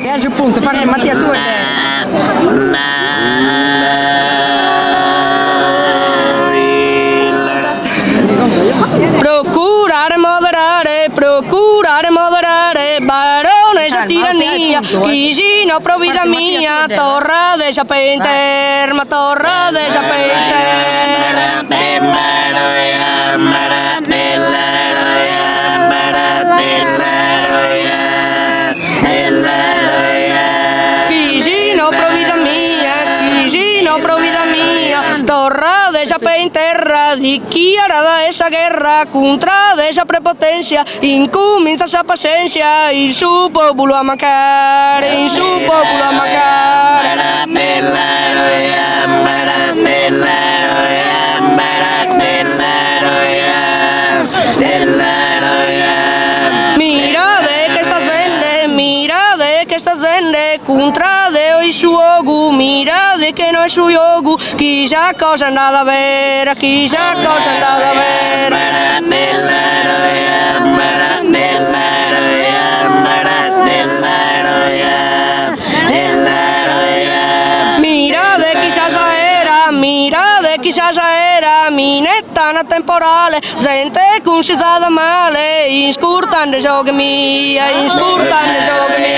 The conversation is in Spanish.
è il punto, parte Mattia tu e procurare, moderare, baronessa tirannia, Chicino pro vita mia, torra de sapenter, ma torra de sapenter. Chicino pro vita mia, torra de sapenter, dichiarada esa guerra contra de esa prepotencia, incomienza esa paciencia, il suo popolo a mancare, il suo popolo a mancare. Mira de que sta zende, contra de il suo gu, mira de che no è suo yogu, chissà cosa è andata a vera, chissà cosa è andata a vera. Mira de chissà era, minetta una temporale, gente considerata male, inscurtando giochi mia, inscurtando giochi mia.